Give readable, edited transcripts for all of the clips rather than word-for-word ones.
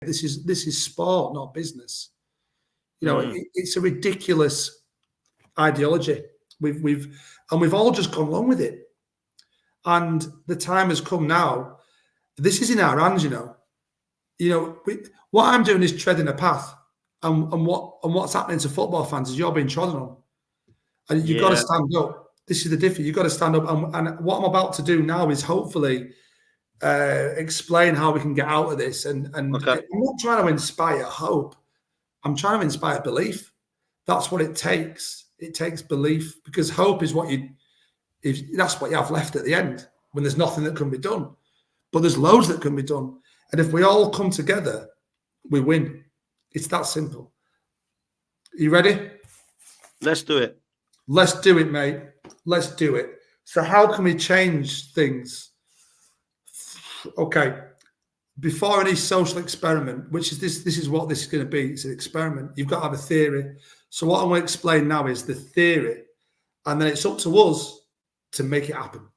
this is sport, not business. It's a ridiculous ideology. We've all just gone along with it. And the time has come now. This is in our hands, what I'm doing is treading a path, and what's happening to football fans is you're being trodden on, and you've got to stand up. This is the difference. You've got to stand up, and what I'm about to do now is hopefully explain how we can get out of this. And I'm not trying to inspire hope. I'm trying to inspire belief. That's what it takes. It takes belief, because hope is that's what you have left at the end when there's nothing that can be done. But there's loads that can be done. And if we all come together, we win. It's that simple. Are you ready? Let's do it. Let's do it, mate. Let's do it. So how can we change things? Okay. Before any social experiment, which is this is what this is going to be. It's an experiment. You've got to have a theory. So what I'm going to explain now is the theory. And then it's up to us to make it happen.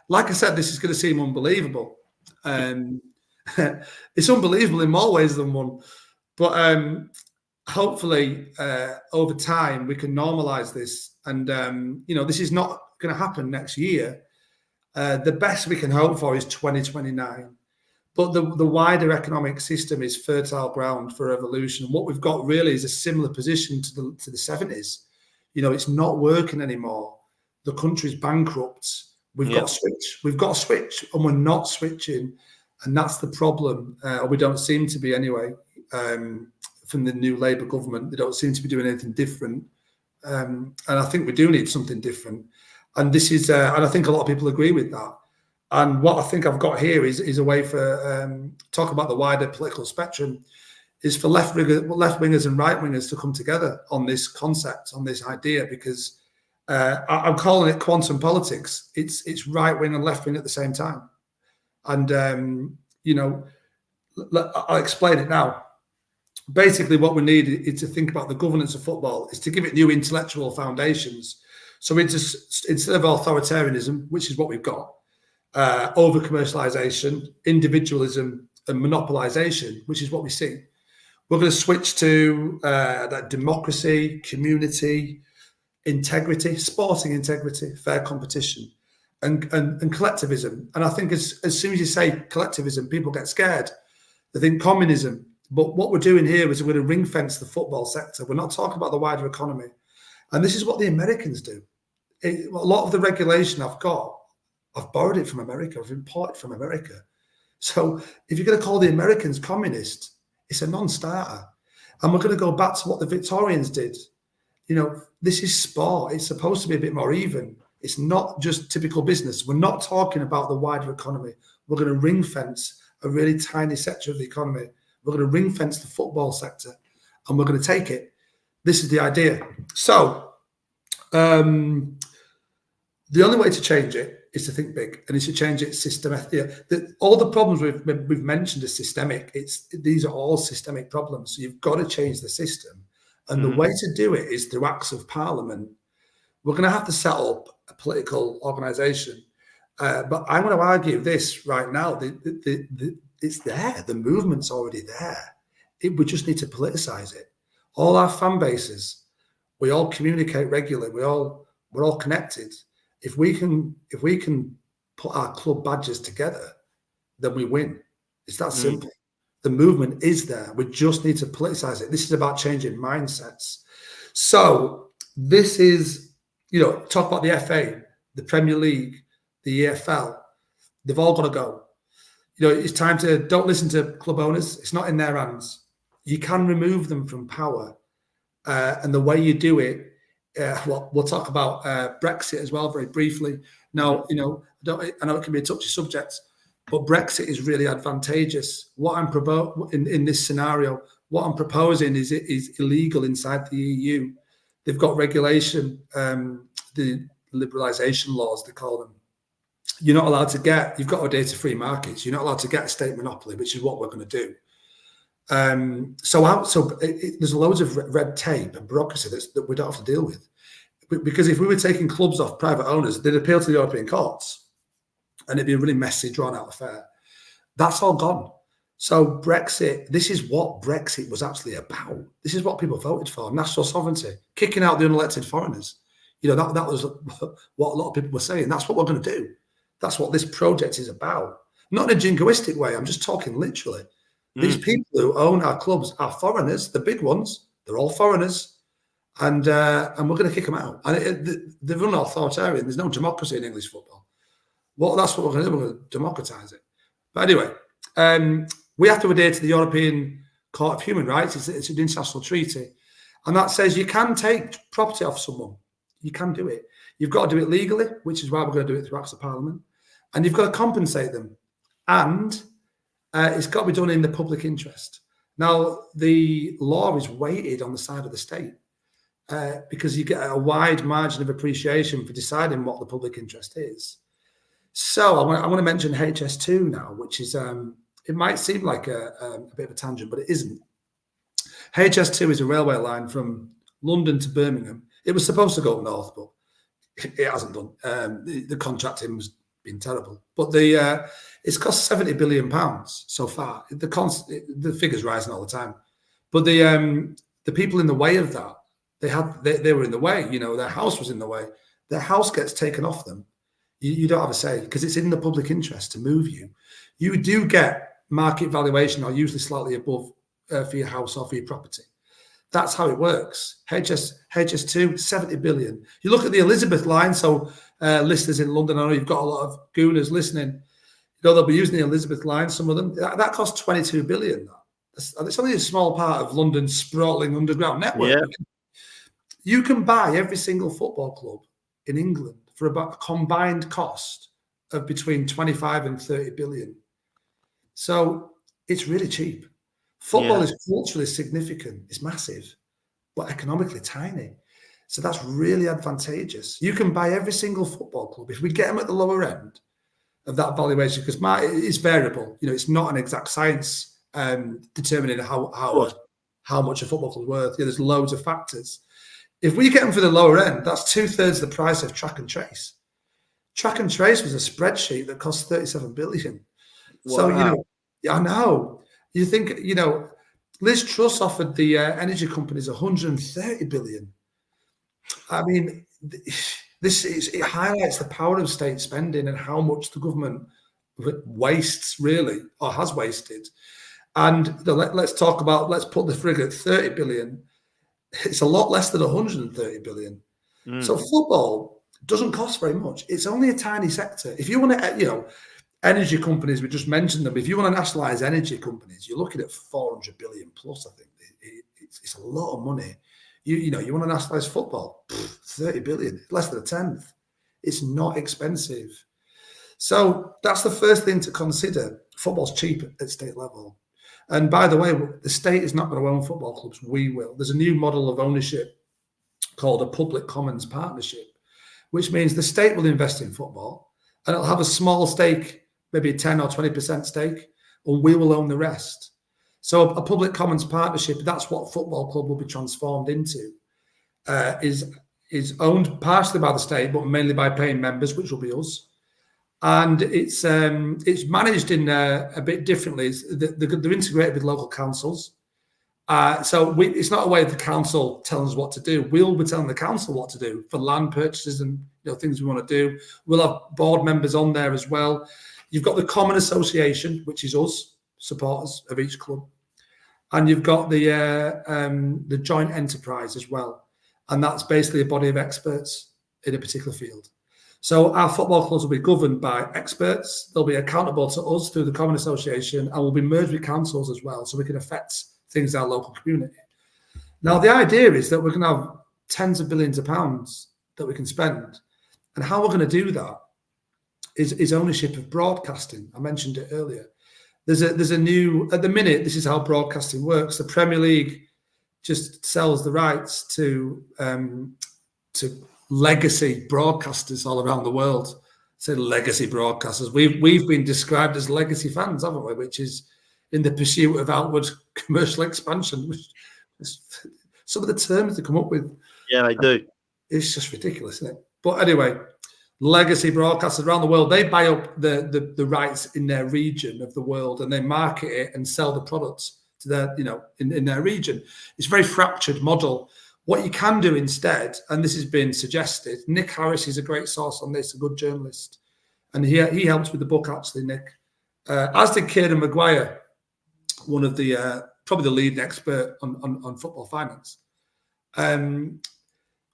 Like I said, this is going to seem unbelievable. It's unbelievable in more ways than one. But hopefully, over time, we can normalize this. And, this is not going to happen next year. The best we can hope for is 2029. But the wider economic system is fertile ground for evolution. What we've got really is a similar position to the 70s. It's not working anymore. The country's bankrupt. We've got to switch. We've got to switch, and we're not switching. And that's the problem. Or we don't seem to be anyway. From the new Labour government, they don't seem to be doing anything different. And I think we do need something different. And this is, and I think a lot of people agree with that. And what I think I've got here is a way for talk about the wider political spectrum, is for left wingers and right wingers to come together on this concept, on this idea, because I'm calling it quantum politics. It's right wing and left wing at the same time. And I'll explain it now. Basically, what we need is to think about the governance of football, is to give it new intellectual foundations. So instead of authoritarianism, which is what we've got, over commercialization, individualism, and monopolization, which is what we see, we're going to switch to that democracy, community, integrity, sporting integrity, fair competition, and collectivism. And I think as soon as you say collectivism, people get scared. They think communism. But what we're doing here is we're going to ring fence the football sector. We're not talking about the wider economy. And this is what the Americans do. A lot of the regulation I've borrowed it from America. I've imported from America. So if you're going to call the Americans communist, it's a non-starter. And we're going to go back to what the Victorians did. This is sport. It's supposed to be a bit more even. It's not just typical business. We're not talking about the wider economy. We're going to ring fence a really tiny sector of the economy. We're going to ring fence the football sector, and we're going to take it. This is the idea. So the only way to change it is to think big, and it's to change it systematically. All the problems we've mentioned are systemic. These are all systemic problems. So you've got to change the system. And the way to do it is through acts of parliament. We're going to have to set up a political organisation. But I'm going to argue this right now. It's there. The movement's already there. We just need to politicize it. All our fan bases, we all communicate regularly. We're all connected. If we can put our club badges together, then we win. It's that simple. The movement is there. We just need to politicize it. This is about changing mindsets. So this is, talk about the FA, the Premier League, the EFL. They've all got to go. It's time to don't listen to club owners. It's not in their hands. You can remove them from power. And the way you do it, we'll talk about Brexit as well very briefly. Now, I know it can be a touchy subject, but Brexit is really advantageous. What I'm in this scenario, what I'm proposing is illegal inside the EU. They've got regulation, the liberalisation laws, they call them. You're not allowed to you've got a data-free markets. You're not allowed to get a state monopoly, which is what we're going to do. There's loads of red tape and bureaucracy that we don't have to deal with. Because if we were taking clubs off private owners, they'd appeal to the European courts, and it'd be a really messy, drawn-out affair. That's all gone. So Brexit, this is what Brexit was actually about. This is what people voted for: national sovereignty, kicking out the unelected foreigners. That was what a lot of people were saying. That's what we're going to do. That's what this project is about. Not in a jingoistic way. I'm just talking literally. These people who own our clubs are foreigners. The big ones, they're all foreigners, and we're going to kick them out. And they run authoritarian. There's no democracy in English football. Well, that's what we're going to do. We're going to democratise it. But anyway, we have to adhere to the European Court of Human Rights. It's an international treaty, and that says you can take property off someone. You can do it. You've got to do it legally, which is why we're going to do it through Acts of Parliament, and you've got to compensate them, and it's got to be done in the public interest. Now, the law is weighted on the side of the state because you get a wide margin of appreciation for deciding what the public interest is. So I want to mention HS2 now, which is it might seem like a bit of a tangent, but it isn't. HS2 is a railway line from London to Birmingham. It was supposed to go up north, but it hasn't done. The contracting has been terrible. But it's cost £70 billion so far. The figure's rising all the time. But the people in the way of that, they were in the way. Their house was in the way. Their house gets taken off them. You don't have a say because it's in the public interest to move you. You do get market valuation, or usually slightly above for your house or for your property. That's how it works. HS2, 70 billion. You look at the Elizabeth line, so listeners in London, I know you've got a lot of gooners listening. They'll be using the Elizabeth line, some of them. That costs 22 billion. It's only a small part of London's sprawling underground network. Yeah. You can buy every single football club in England for about a combined cost of between 25 and 30 billion. So it's really cheap. Football is culturally significant. It's massive, but economically tiny. So that's really advantageous. You can buy every single football club. If we get them at the lower end of that valuation, because it's variable. It's not an exact science determining how much a football club is worth. There's loads of factors. If we get them for the lower end, that's 2/3 the price of Track and Trace. Track and Trace was a spreadsheet that cost 37 billion. Wow. So, I know. You think, Liz Truss offered the energy companies 130 billion. I mean, it highlights the power of state spending and how much the government wastes, really, or has wasted. And let's put the figure at 30 billion. It's a lot less than 130 billion. So football doesn't cost very much. It's only a tiny sector. If you want to, energy companies, we just mentioned them. If you want to nationalise energy companies, you're looking at 400 billion plus, I think. It's a lot of money. You want to nationalise football, 30 billion, less than a tenth. It's not expensive. So that's the first thing to consider. Football's cheap at state level. And by the way, the state is not going to own football clubs. We will. There's a new model of ownership called a public commons partnership, which means the state will invest in football and it'll have a small stake, maybe a 10 or 20% stake, and we will own the rest. So a public commons partnership, that's what football club will be transformed into, is owned partially by the state, but mainly by paying members, which will be us. And it's managed in a bit differently. They're integrated with local councils. So it's not a way of the council telling us what to do. We'll be telling the council what to do for land purchases and things we want to do. We'll have board members on there as well. You've got the Common Association, which is us, supporters of each club. And you've got the joint enterprise as well. And that's basically a body of experts in a particular field. So our football clubs will be governed by experts. They'll be accountable to us through the Common Association, and will be merged with councils as well, so we can affect things in our local community. Now, the idea is that we're going to have tens of billions of pounds that we can spend. And how we're going to do that is ownership of broadcasting. I mentioned it earlier. There's a new, at the minute, this is how broadcasting works. The Premier League just sells the rights to legacy broadcasters all around the world. Say legacy broadcasters. We've been described as legacy fans, haven't we? Which is in the pursuit of outward commercial expansion. Which is, some of the terms they come up with. Yeah, I do. It's just ridiculous, isn't it? But anyway, legacy broadcasters around the world. They buy up the rights in their region of the world, and they market it and sell the products to their, in their region. It's a very fractured model. What you can do instead, and this has been suggested, Nick Harris is a great source on this, a good journalist, and he helps with the book actually, Nick. As did Kieran Maguire, one of the probably the leading expert on football finance.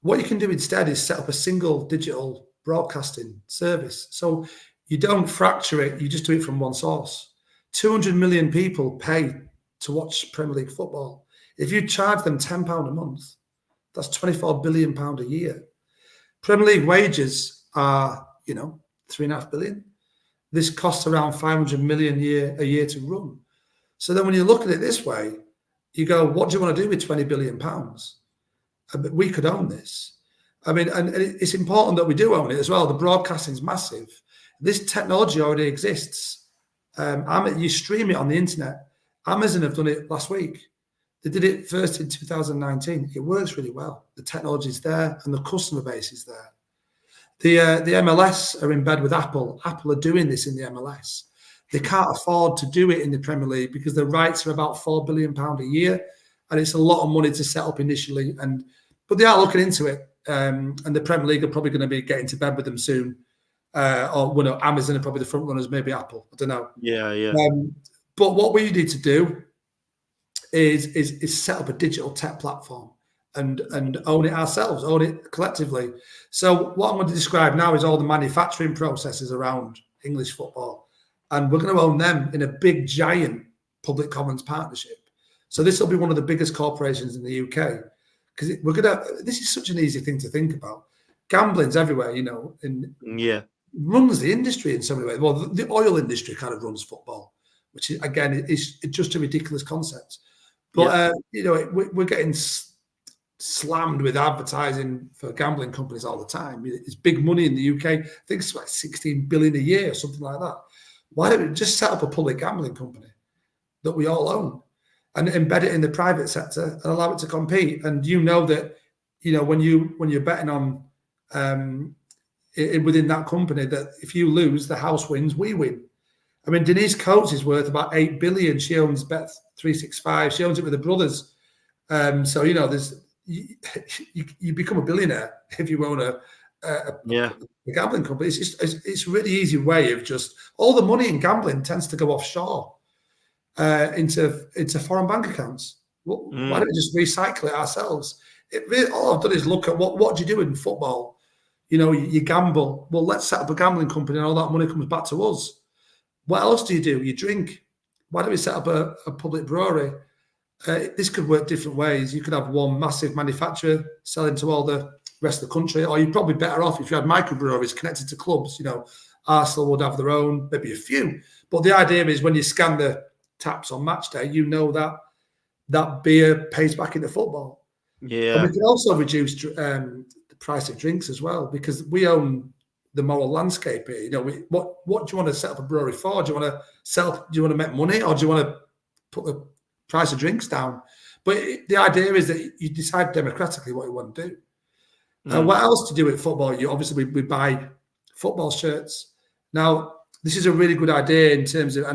What you can do instead is set up a single digital broadcasting service. So you don't fracture it, you just do it from one source. 200 million people pay to watch Premier League football. If you charge them £10 a month, that's £24 billion a year. Premier League wages are, 3.5 billion. This costs around 500 million a year to run. So then when you look at it this way, you go, what do you want to do with £20 billion? We could own this. I mean, and it's important that we do own it as well. The broadcasting is massive. This technology already exists. You stream it on the internet. Amazon have done it last week. They did it first in 2019. It works really well. The technology is there and the customer base is there. The MLS are in bed with Apple. Apple are doing this in the MLS. They can't afford to do it in the Premier League because the rights are about £4 billion a year, and it's a lot of money to set up initially. But they are looking into it, and the Premier League are probably going to be getting to bed with them soon. Amazon are probably the front runners, maybe Apple. I don't know. Yeah. But what we need to do is set up a digital tech platform and own it ourselves, own it collectively. So what I'm going to describe now is all the manufacturing processes around English football, and we're going to own them in a big, giant public commons partnership. So this will be one of the biggest corporations in the UK, because this is such an easy thing to think about. Gambling's everywhere, runs the industry in so many ways. Well, the oil industry kind of runs football, which is, again, is just a ridiculous concept. But we're getting slammed with advertising for gambling companies all the time. It's big money in the UK. I think it's like 16 billion a year or something like that. Why don't we just set up a public gambling company that we all own and embed it in the private sector and allow it to compete? And that, when you're betting on within that company, that if you lose, the house wins, we win. I mean, Denise Coates is worth about 8 billion. She owns Bet365. She owns it with her brothers. So there's you become a billionaire if you own a gambling company. It's a really easy way of just, all the money in gambling tends to go offshore into foreign bank accounts. Why don't we just recycle it ourselves? All I've done is look at what do you do in football? You gamble. Well, let's set up a gambling company and all that money comes back to us. What else do? You drink. Why don't we set up a public brewery? This could work different ways. You could have one massive manufacturer selling to all the rest of the country, or you're probably better off if you had microbreweries connected to clubs. Arsenal would have their own, maybe a few. But the idea is when you scan the taps on match day, that beer pays back into football. Yeah. And we can also reduce the price of drinks as well, because we own the moral landscape here. What do you want to set up a brewery for? Do you want to make money, or do you want to put the price of drinks down? But the idea is that you decide democratically what you want to do. What else to do with football? We buy football shirts. Now, this is a really good idea in terms of,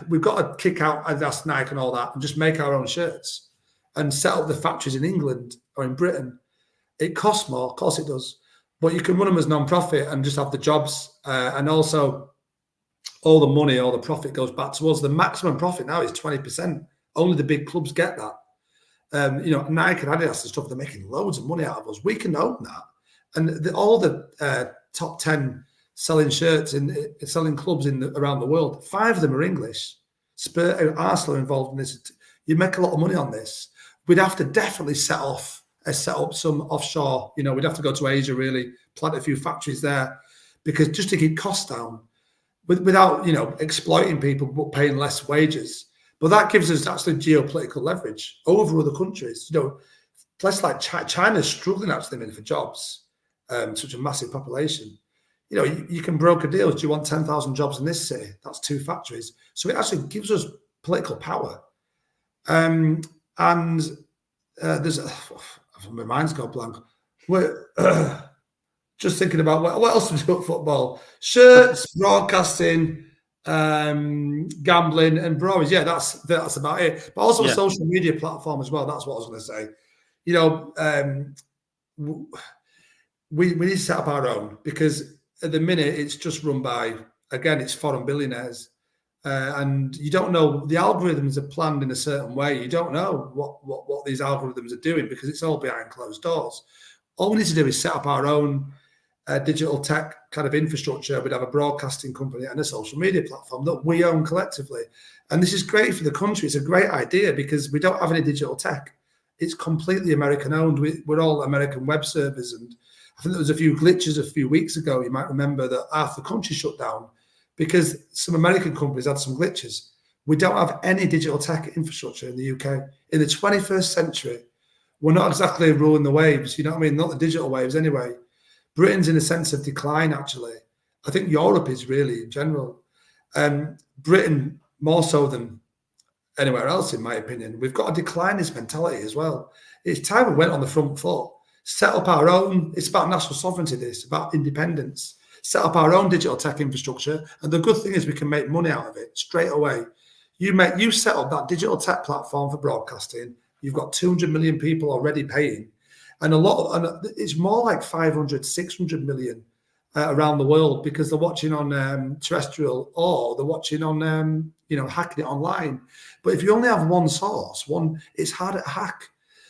we've got to kick out Adidas, Nike and all that and just make our own shirts and set up the factories in England or in Britain. It costs more, of course it does, but you can run them as non-profit and just have the jobs, and also all the money, all the profit goes back towards the maximum profit. Now is 20%. Only the big clubs get that. Nike and Adidas and stuff, they're making loads of money out of us. We can own that. And all the top 10 selling shirts selling clubs around the world, 5 of them are English. Arsenal are involved in this. You make a lot of money on this. We'd have to definitely set up some offshore. We'd have to go to Asia, really, plant a few factories there, because just to keep costs down, without exploiting people but paying less wages. But that gives us actually geopolitical leverage over other countries. Places like China's struggling actually for jobs, such a massive population. You can broker deals. Do you want 10,000 jobs in this city? That's 2 factories. So it actually gives us political power. And there's my mind's gone blank. Just thinking about what else do we do at football? Shirts, broadcasting, gambling, and bros. Yeah, that's about it. But also a social media platform as well. That's what I was going to say. You know, we need to set up our own, because at the minute it's just run by, again, it's foreign billionaires. And you don't know, the algorithms are planned in a certain way. You don't know what these algorithms are doing, because it's all behind closed doors. All we need to do is set up our own digital tech kind of infrastructure. We'd have a broadcasting company and a social media platform that we own collectively. And this is great for the country. It's a great idea because we don't have any digital tech. It's completely American owned. We're all American web servers. And I think there was a few glitches a few weeks ago. You might remember that half the country shut down because some American companies had some glitches. We don't have any digital tech infrastructure in the UK. In the 21st century, we're not exactly ruling the waves. You know what I mean? Not the digital waves anyway. Britain's in a sense of decline, actually. I think Europe is really in general. Britain, more so than anywhere else, in my opinion. We've got a declinist mentality as well. It's time we went on the front foot, set up our own. It's about national sovereignty, this, about independence. Set up our own digital tech infrastructure. And the good thing is we can make money out of it straight away. You set up that digital tech platform for broadcasting. You've got 200 million people already paying. And it's more like 500, 600 million around the world, because they're watching on terrestrial, or they're watching on, hacking it online. But if you only have one source, it's harder to hack.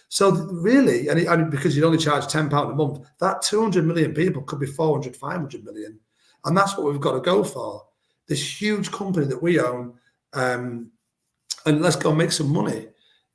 So really, and because you only charge £10 a month, that 200 million people could be 400, 500 million. And that's what we've got to go for. This huge company that we own, and let's go make some money.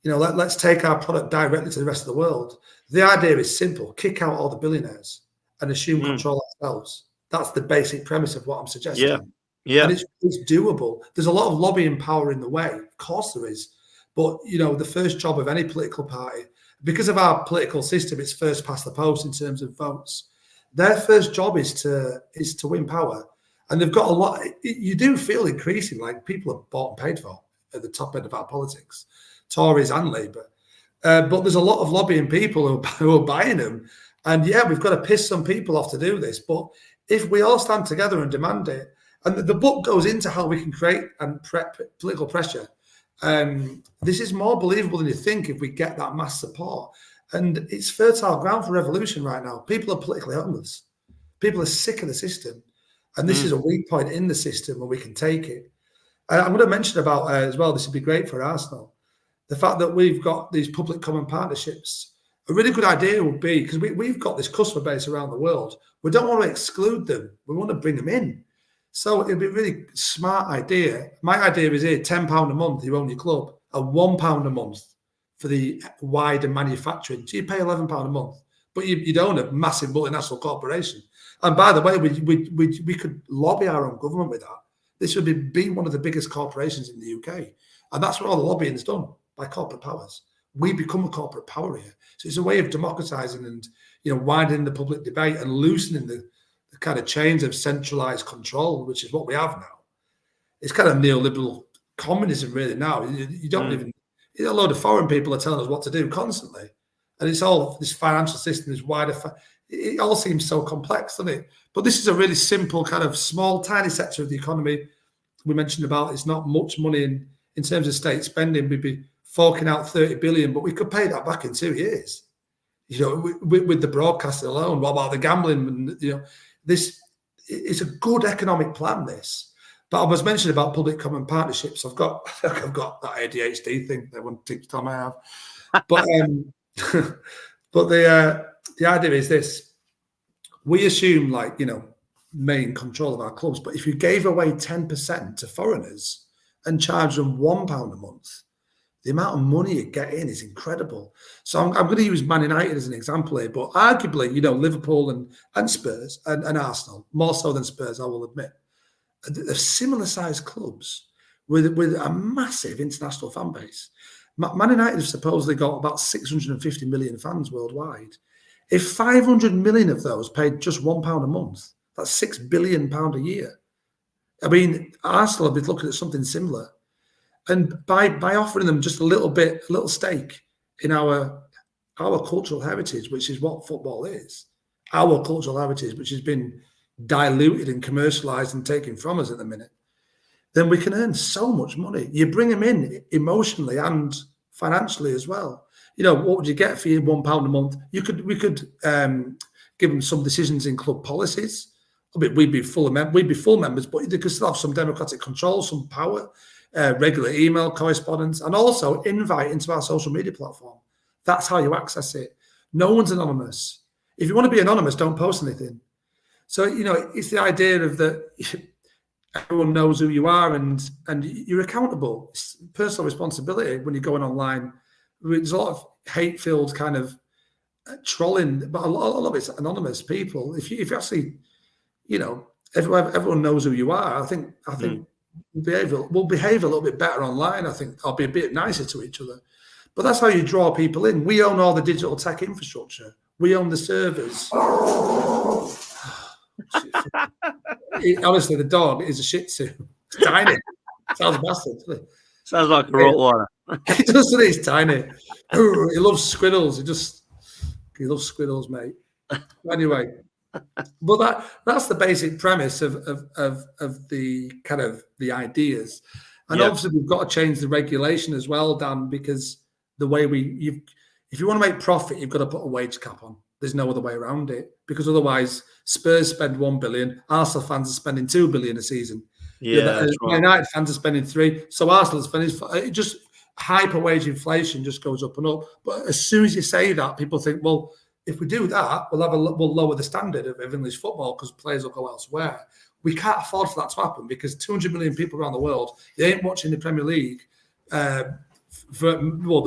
Let's take our product directly to the rest of the world. The idea is simple: kick out all the billionaires and assume control ourselves. That's the basic premise of what I'm suggesting. Yeah. And it's doable. There's a lot of lobbying power in the way. Of course there is. But, the first job of any political party, because of our political system, it's first past the post in terms of votes. Their first job is to win power. And they've got a lot. You do feel increasing like people are bought and paid for at the top end of our politics. Tories and Labour. But there's a lot of lobbying people who are buying them. And we've got to piss some people off to do this. But if we all stand together and demand it, and the book goes into how we can create and prep political pressure, this is more believable than you think if we get that mass support. And it's fertile ground for revolution right now. People are politically homeless. People are sick of the system. And this is a weak point in the system where we can take it. And I'm going to mention about as well, this would be great for Arsenal. The fact that we've got these public common partnerships, a really good idea would be, because we've got this customer base around the world, we don't want to exclude them. We want to bring them in. So it'd be a really smart idea. My idea is here, £10 a month, you own your club, and £1 a month for the wider manufacturing. So you pay £11 a month, but you'd own a massive multinational corporation. And by the way, we could lobby our own government with that. This would be one of the biggest corporations in the UK. And that's where all the lobbying is done, by corporate powers. We become a corporate power here. So it's a way of democratizing and widening the public debate and loosening the kind of chains of centralized control, which is what we have now. It's kind of neoliberal communism really now. You don't even, a load of foreign people are telling us what to do constantly. And it's all this financial system is wider. It all seems so complex, doesn't it? But this is a really simple kind of small, tiny sector of the economy we mentioned about. It's not much money in terms of state spending. We'd be forking out 30 billion, but we could pay that back in 2 years. With the broadcasting alone. What about the gambling? This is a good economic plan. This, but I was mentioning about public common partnerships. I've got that ADHD thing. That one takes time I have, but but the idea is this: we assume main control of our clubs, but if you gave away 10% to foreigners and charged them £1 a month, the amount of money you get in is incredible. So I'm going to use Man United as an example here, but arguably, Liverpool and Spurs and Arsenal, more so than Spurs, I will admit, are similar sized clubs with a massive international fan base. Man United have supposedly got about 650 million fans worldwide. If 500 million of those paid just £1 a month, that's £6 billion a year. I mean, Arsenal have been looking at something similar. And by offering them just a little stake in our cultural heritage, which is what football is, our cultural heritage, which has been diluted and commercialized and taken from us at the minute, then we can earn so much money. You bring them in emotionally and financially as well. What would you get for your £1 a month? We could give them some decisions in club policies. We'd be full members, but they could still have some democratic control, some power, regular email correspondence, and also invite into our social media platform. That's how you access it. No one's anonymous. If you want to be anonymous, don't post anything. So, it's the idea of that everyone knows who you are and you're accountable. It's personal responsibility when you're going online. There's a lot of hate-filled kind of trolling, but a lot of it's anonymous people. If you actually, everyone knows who you are, I think we'll behave a little bit better online. I think I'll be a bit nicer to each other. But that's how you draw people in. We own all the digital tech infrastructure. We own the servers. Honestly, the dog is a Shih Tzu. It's tiny. Sounds bastard. Sounds like a Rottweiler. He does. He's tiny. He loves squirrels. He loves squirrels, mate. Anyway, but that's the basic premise of the kind of the ideas, and obviously we've got to change the regulation as well, Dan, because the way if you want to make profit, you've got to put a wage cap on. There's no other way around it, because otherwise Spurs spend 1 billion, Arsenal fans are spending 2 billion a season. Yeah, United fans are spending 3, so Arsenal's spending just hyper wage inflation just goes up and up. But as soon as you say that, people think, well, if we do that, we'll lower the standard of English football because players will go elsewhere. We can't afford for that to happen because 200 million people around the world, they ain't watching the Premier League. The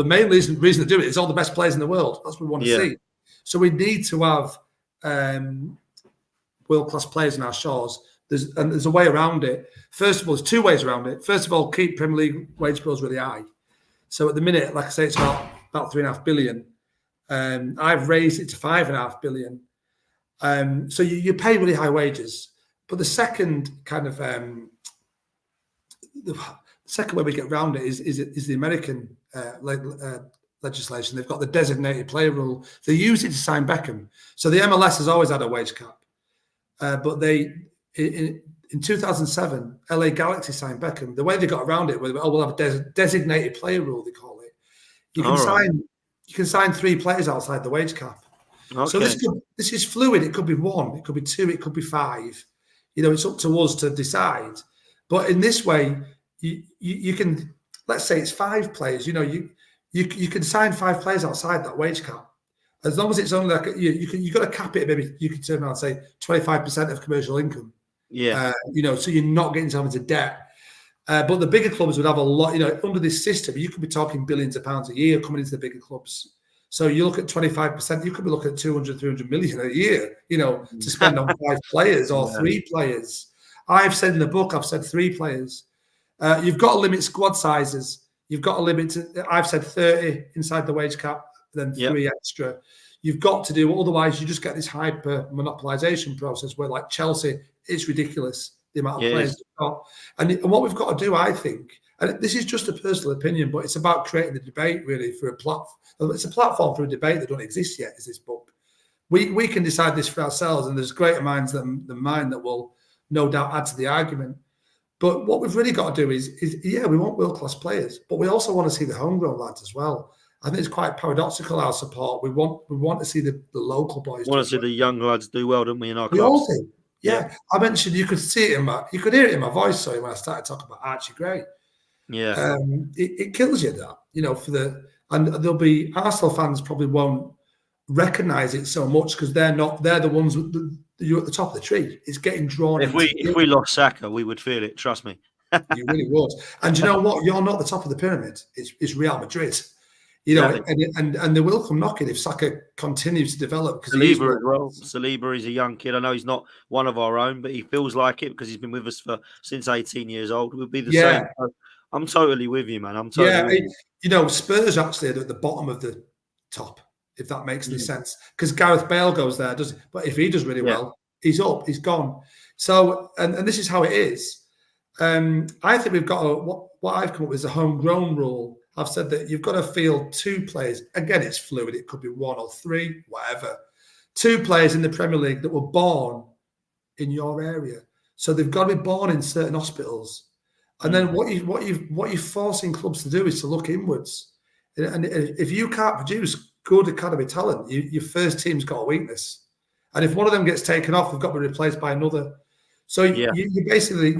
main reason to do it is all the best players in the world. That's what we want to see. So we need to have world-class players in our shores. There's a way around it. First of all, there's 2 ways around it. First of all, keep Premier League wage bills really high. So at the minute, like I say, it's about 3.5 billion. I've raised it to 5.5 billion. So you pay really high wages. But the second kind of the second way we get around it is the American legislation. They've got the designated player rule. They use it to sign Beckham. So the MLS has always had a wage cap, but in 2007, LA Galaxy signed Beckham. The way they got around it, we'll have a designated player rule, they call it. You can sign 3 players outside the wage cap. Okay. So this is fluid. It could be 1, it could be 2, it could be 5. It's up to us to decide. But in this way, you can, let's say it's 5 players. You can sign 5 players outside that wage cap, as long as it's only like you got to cap it. Maybe you can turn around and say 25% of commercial income. Yeah. So you're not getting yourself into debt. But the bigger clubs would have a lot. Under this system, you could be talking billions of pounds a year coming into the bigger clubs. So you look at 25%, you could be looking at 200, 300 million a year. To spend on 5 players or 3 players. I've said in the book, I've said 3 players. You've got to limit squad sizes. You've got to limit. I've said 30 inside the wage cap, then 3 extra. You've got to do, otherwise you just get this hyper monopolization process where, like Chelsea, it's ridiculous the amount of players they've got. And what we've got to do, I think, and this is just a personal opinion, but it's about creating the debate really for a platform. It's a platform for a debate that doesn't exist yet. Is this book? We can decide this for ourselves, and there's greater minds than mine that will no doubt add to the argument. But what we've really got to do is we want world-class players, but we also want to see the homegrown lads as well. I think it's quite paradoxical, our support. We want to see the local boys. We want to see the young lads do well, don't we, in our clubs? We all do. Yeah. I mentioned you could see it you could hear it in my voice, sorry, when I started talking about Archie Gray. Yeah. It kills you that, and there'll be Arsenal fans probably won't recognise it so much because they're the ones you're at the top of the tree. It's getting drawn. If we lost Saka, we would feel it. Trust me. You really would. And you know what? You're not the top of the pyramid. It's Real Madrid. And they will come knocking if Saka continues to develop. Saliba as well. Saliba is a young kid. I know he's not one of our own, but he feels like it because he's been with us since 18 years old. We'll be the same. I'm totally with you, man. Spurs actually are at the bottom of the top, if that makes any sense. Because Gareth Bale goes there, doesn't he? But if he does really well, he's up, he's gone. So, and this is how it is. I think we've got what I've come up with is a homegrown rule. I've said that you've got to field 2 players. Again, it's fluid. It could be 1 or 3, whatever. 2 players in the Premier League that were born in your area. So they've got to be born in certain hospitals. And then what you're forcing clubs to do is to look inwards. And if you can't produce good academy talent, your first team's got a weakness. And if one of them gets taken off, they've got to be replaced by another. So you basically,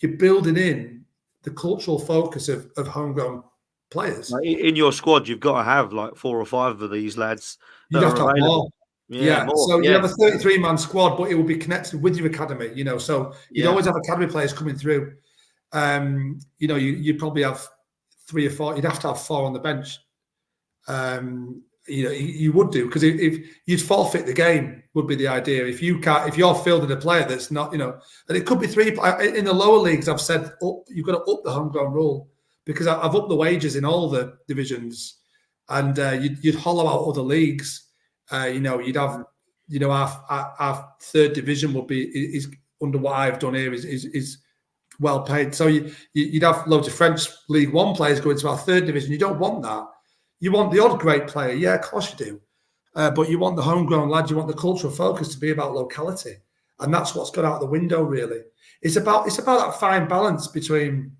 you're building in the cultural focus of homegrown players. Like in your squad, you've got to have like 4 or 5 of these lads. You'd have to have more. Yeah, more. So you have a 33-man squad, but it will be connected with your academy. So you'd always have academy players coming through. You'd probably have 3 or 4. You'd have to have 4 on the bench. You would do, because if you'd forfeit the game, would be the idea. If you're fielding a player that's not, and it could be 3 in the lower leagues. I've said you've got to up the homegrown rule, because I've upped the wages in all the divisions, and you'd hollow out other leagues. You'd have, our 3rd division would be is under what I've done here is well paid. So you'd have loads of French League One players going to our 3rd division. You don't want that. You want the odd great player, yeah, of course you do. But you want the homegrown lad. You want the cultural focus to be about locality, and that's what's gone out the window. Really, it's about that fine balance between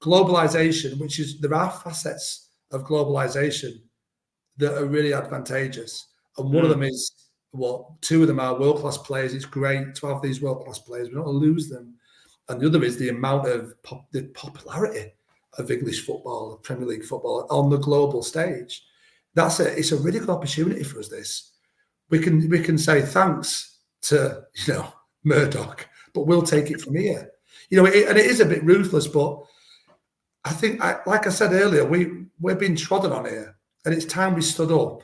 globalization, which is, there are facets of globalization that are really advantageous, and one of them is, 2 of them are world-class players. It's great to have these world-class players. We don't want to lose them. And the other is the amount of the popularity of English football, of Premier League football on the global stage. It's a really good opportunity for us. This we can say thanks to Murdoch, but we'll take it from here. And it is a bit ruthless, but I think, like I said earlier, we're being trodden on here, and it's time we stood up